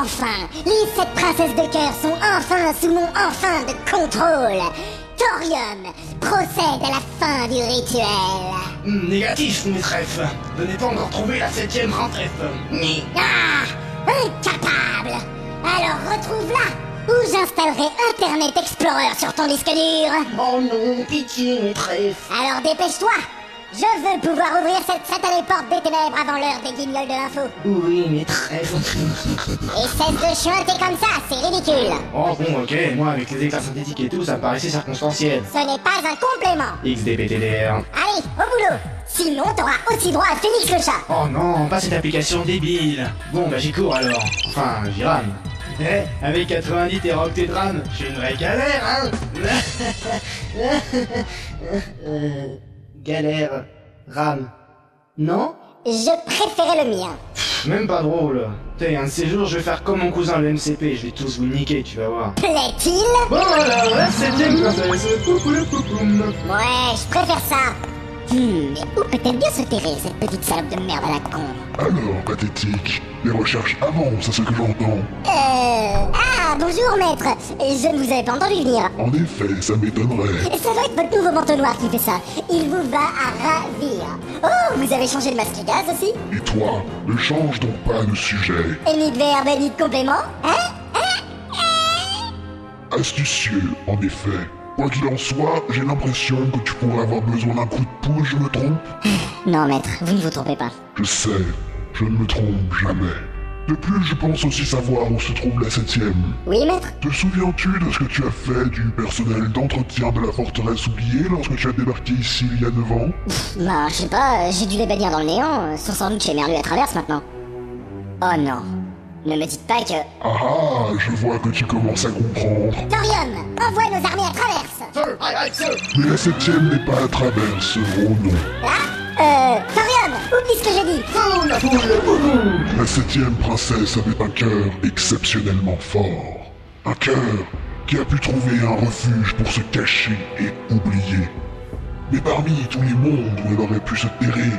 Enfin, les 7 princesses de cœur sont enfin sous mon enfin de contrôle. Thorium procède à la fin du rituel. Négatif, maîtresse. Je n'ai pas encore trouvé la 7ème princesse. Ni. Ah, incapable. Alors retrouve-la, ou j'installerai Internet Explorer sur ton disque dur. Oh non, pitié, maîtresse. Alors dépêche-toi. Je veux pouvoir ouvrir cette satanée porte des ténèbres avant l'heure des guignols de l'info. Oui, maîtresse. Et cesse de chuinter comme ça, c'est ridicule. Oh bon, ok, moi avec les éclats synthétiques et tout, ça me paraissait circonstanciel. Ce n'est pas un complément. XDPTDR. Allez, au boulot. Sinon, t'auras aussi droit à Phoenix le chat. Oh non, pas cette application débile. Bon, bah j'y cours alors. Enfin, j'y rame. Eh, avec 90 téraoctets de RAM, j'ai une vraie galère, hein. Galère. RAM. Non? Je préférais le mien. Même pas drôle. T'es un de ces jours, je vais faire comme mon cousin le MCP, je vais tous vous niquer, tu vas voir. Plaît-il? Bon alors, la 7ème princesse. Ouais, je préfère ça. Mais où peut-elle bien se terrer, cette petite salope de merde à la con? Alors, pathétique, les recherches avancent à ce que j'entends. Ah, bonjour maître. Je ne vous avais pas entendu venir. En effet, ça m'étonnerait. Ça doit être votre nouveau manteau noir qui fait ça. Il vous va à ravir. Oh, vous avez changé de masque à gaz aussi? Et toi, ne change donc pas de sujet. Et ni de verbe, ni de complément? Hein? Astucieux, en effet. Quoi qu'il en soit, j'ai l'impression que tu pourrais avoir besoin d'un coup de pouce, je me trompe? Non maître, vous ne vous trompez pas. Je sais, je ne me trompe jamais. De plus, je pense aussi savoir où se trouve la 7ème. Oui maître? Te souviens-tu de ce que tu as fait du personnel d'entretien de la forteresse oubliée lorsque tu as débarqué ici il y a 9 ans? Bah, je sais pas, j'ai dû les bannir dans le néant, sont sans doute chez Merlu à Traverse maintenant. Oh non, ne me dites pas que... Ah, je vois que tu commences à comprendre. Thorium, envoie nos armées à Traverse. Mais la 7ème n'est pas à Traverse, oh non. Thorium, oublie ce que j'ai dit. La 7ème princesse avait un cœur exceptionnellement fort. Un cœur qui a pu trouver un refuge pour se cacher et oublier. Mais parmi tous les mondes où elle aurait pu se terrer,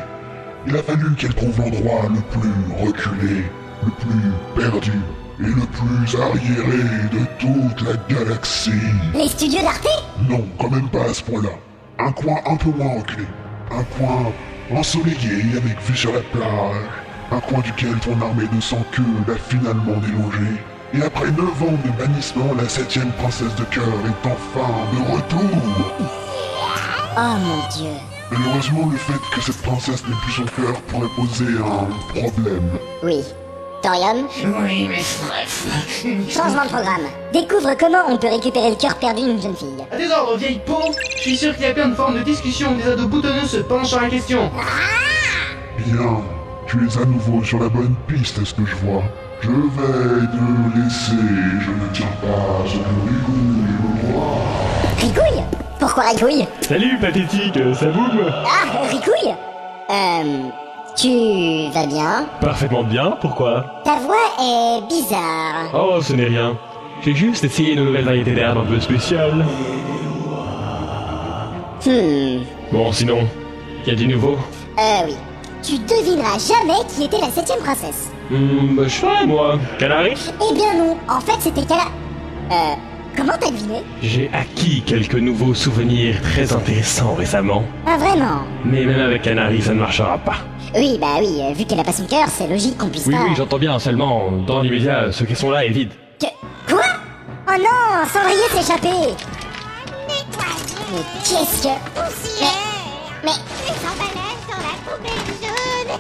il a fallu qu'elle trouve l'endroit le plus reculé, le plus perdu et le plus arriéré de toute la galaxie. Les studios d'Arte? Non, quand même pas à ce point-là. Un coin un peu moins reculé. Un coin ensoleillé avec vue sur la plage. Un coin duquel ton armée de sans-queue l'a finalement délogé. Et après 9 ans de bannissement, la 7ème princesse de cœur est enfin de retour. Oh mon dieu. Malheureusement, le fait que cette princesse n'ait plus son cœur pourrait poser un problème. Oui. Thorium, Oui, maîtresse. changement de programme. Découvre comment on peut récupérer le cœur perdu d'une jeune fille. À tes ordres, vieille peau. Je suis sûr qu'il y a plein de formes de discussion des ados boutonneux se penchent sur la question. Bien, tu es à nouveau sur la bonne piste, est-ce que je vois? Je vais te laisser, je ne tiens pas ce que Rigouille me croit. Ricouille? Pourquoi Ricouille? Salut pathétique, ça boum? Ah, Ricouille? Tu vas bien? Parfaitement bien, pourquoi? Ta voix est bizarre. Oh, ce n'est rien. J'ai juste essayé une nouvelle variété d'herbe un peu spéciale. Bon, sinon, y a du nouveau? Oui. Tu devineras jamais qui était la 7ème princesse. Bah, je sais pas, moi. Canari? Eh bien non, en fait c'était Cala... comment t'as deviné? J'ai acquis quelques nouveaux souvenirs très intéressants récemment. Ah vraiment? Mais même avec Canari, ça ne marchera pas. Oui, bah oui, vu qu'elle a pas son cœur, c'est logique qu'on puisse Oui, pas... oui, j'entends bien, seulement, dans l'immédiat, ceux qui sont là est vide. Quoi? Oh non, Cendrier s'est échappé. Mais qu'est-ce que... Mais...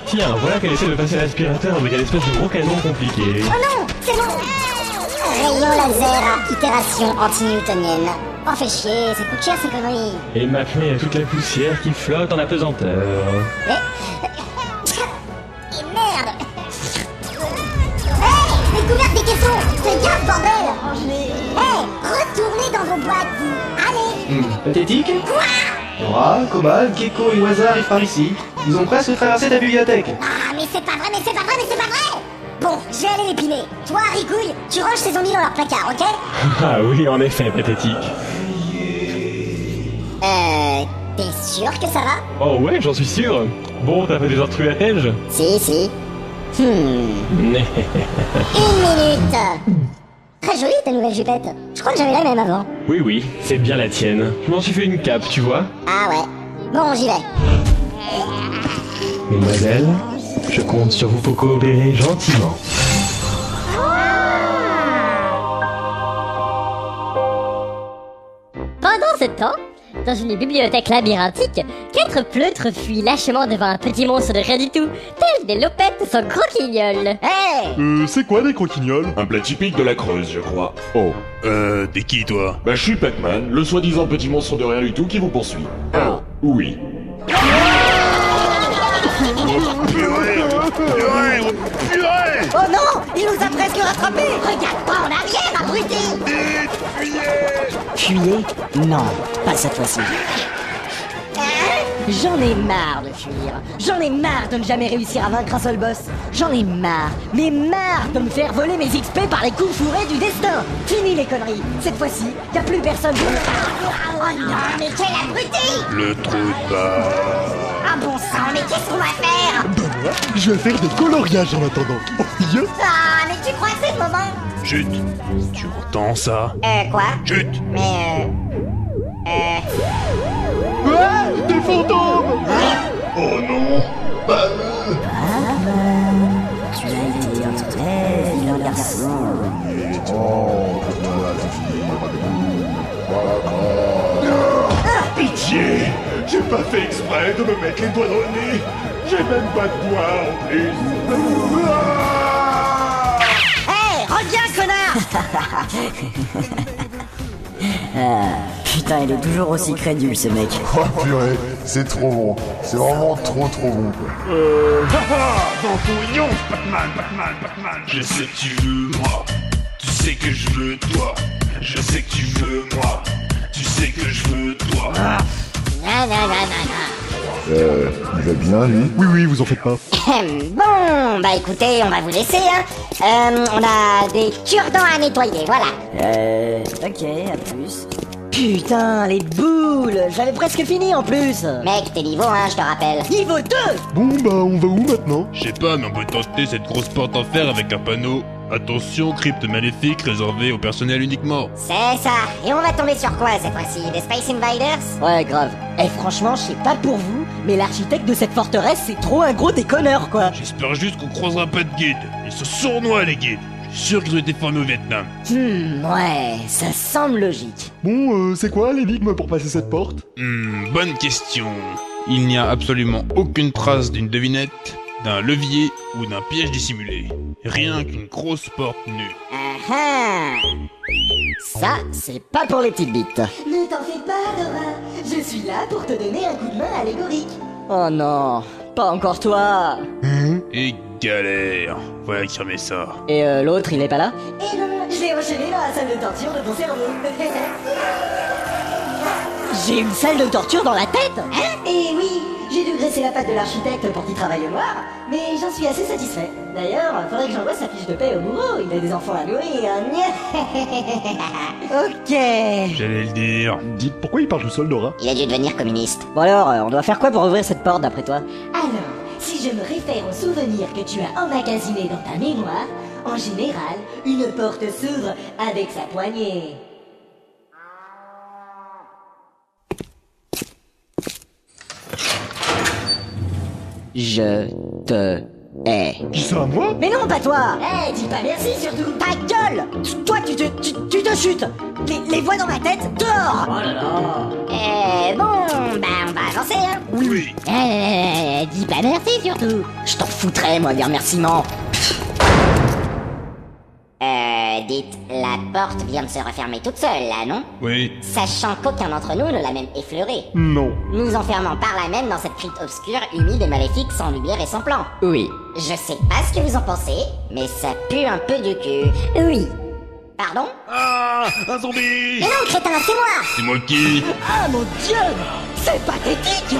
Tiens, voilà qu'elle essaie de passer l'aspirateur avec une espèce de gros canon compliqué. Oh non, c'est bon. Rayon laser à itération anti-newtonienne. Oh fait chier, ça coûte cher ces conneries. Et maintenant, il y a toute la poussière qui flotte en apesanteur. Et merde. Hey, découverte des caissons. Fais gaffe, bordel. Hey, retournez dans vos boîtes, vous. Allez. Pathétique? Quoi? Nora, Cobalt, Gecko et Waza arrivent par ici. Ils ont presque traversé ta bibliothèque. Ah, mais c'est pas vrai, mais c'est pas vrai, mais c'est pas vrai. Bon, je vais aller l'épiner. Toi, Ricouille, tu ranges ces zombies dans leur placard, ok? Ah oui, en effet, pathétique. T'es sûr que ça va? Oh ouais, j'en suis sûr. Bon, t'as fait des intrus à Tej? Si. Une minute. Très jolie ta nouvelle jupette. Je crois que j'avais la même avant. Oui, oui, c'est bien la tienne. Je m'en suis fait une cape, tu vois. Ah ouais. Bon, j'y vais. Mademoiselle, je compte sur vous pour coopérer gentiment. Pendant ce temps, dans une bibliothèque labyrinthique, 4 pleutres fuient lâchement devant un petit monstre de rien du tout, tel des lopettes sans croquignoles. Hey. C'est quoi des croquignoles? Un plat typique de la Creuse, je crois. Oh. T'es qui toi? Bah, je suis Pac-Man, le soi-disant petit monstre de rien du tout qui vous poursuit. Oh, oui. Oh non, il nous a presque rattrapés. Regarde pas en arrière, abruti. Fuyer? Non, pas cette fois-ci. J'en ai marre de fuir. J'en ai marre de ne jamais réussir à vaincre un seul boss. J'en ai marre, mais marre de me faire voler mes XP par les coups fourrés du destin. Fini les conneries. Cette fois-ci, y a plus personne pour me... Oh non, mais quel abruti. Le trou de balle. Ah bon sang, mais qu'est-ce qu'on va faire? Moi, je vais faire des coloriages en attendant. Oh, yeah. Ah, mais tu crois que c'est le moment? Chut. Tu entends ça? Quoi? Chut. Mais Des fantômes. Oh non! Tu as été un très vilain garçon. Pitié! J'ai pas fait exprès de me mettre les doigts dans le nez. J'ai même pas de doigts en plus. hey, reviens, connard. Putain, il est toujours aussi crédule ce mec. Oh purée, c'est trop bon. C'est vraiment trop bon quoi. Dans ton union, Pac-Man. Je sais que tu veux moi. Tu sais que je veux toi. Je sais que tu veux moi. Tu sais que je veux toi. Il va bien lui? Oui, vous en faites pas. Bon, bah écoutez, on va vous laisser, hein. On a des cure-dents à nettoyer, voilà. Ok, à plus. Putain, les boules. J'avais presque fini en plus. Mec, t'es niveau 1, je te rappelle. Niveau 2. Bon, bah, on va où maintenant? Je sais pas, mais on peut tenter cette grosse porte en fer avec un panneau. Attention, crypte maléfique réservée au personnel uniquement. C'est ça. Et on va tomber sur quoi cette fois-ci? Des Space Invaders? Ouais, grave. Eh, franchement, je sais pas pour vous, mais l'architecte de cette forteresse, c'est trop un gros déconneur, quoi. J'espère juste qu'on croisera pas de guides. Ils sont sournois, les guides. Je suis sûr qu'ils ont été formés au Vietnam. Ouais, ça semble logique. Bon, c'est quoi l'énigme pour passer cette porte? Bonne question. Il n'y a absolument aucune trace d'une devinette, d'un levier ou d'un piège dissimulé. Rien qu'une grosse porte nue. Ça, c'est pas pour les petites bites. Ne t'en fais pas, Dora. Je suis là pour te donner un coup de main allégorique. Oh non, pas encore toi. Et galère. Voilà qui remet ça. Et l'autre, il est pas là? Eh non, je l'ai enchaîné dans la salle de torture de ton cerveau. J'ai une salle de torture dans la tête? Eh oui, j'ai dû graisser la patte de l'architecte pour qu'il travaille au noir, mais j'en suis assez satisfait. D'ailleurs, faudrait que j'envoie sa fiche de paie au bourreau, il a des enfants à nourrir. Ok. J'allais le dire. Dites, pourquoi il parle tout seul, Dora? Il a dû devenir communiste. Bon alors, on doit faire quoi pour ouvrir cette porte d'après toi? Alors, si je me réfère aux souvenirs que tu as emmagasinés dans ta mémoire, en général, une porte s'ouvre avec sa poignée. Je te hais. Dis ça à moi? Mais non, pas toi. Eh, dis pas merci surtout. Ta gueule. Toi, tu te chutes. Les voix dans ma tête, dehors. Oh là là. Bon, bah on va avancer, hein. Oui. Dis pas merci surtout. Je t'en foutrais, moi, des remerciements. Dites, la porte vient de se refermer toute seule, là, non? Oui. Sachant qu'aucun d'entre nous ne l'a même effleurée. Non. Nous enfermant par là même dans cette crypte obscure, humide et maléfique, sans lumière et sans plan. Oui. Je sais pas ce que vous en pensez, mais ça pue un peu du cul. Oui. Pardon? Ah, un zombie. Mais non, crétin, c'est moi! C'est moi qui... Ah mon dieu. C'est pathétique.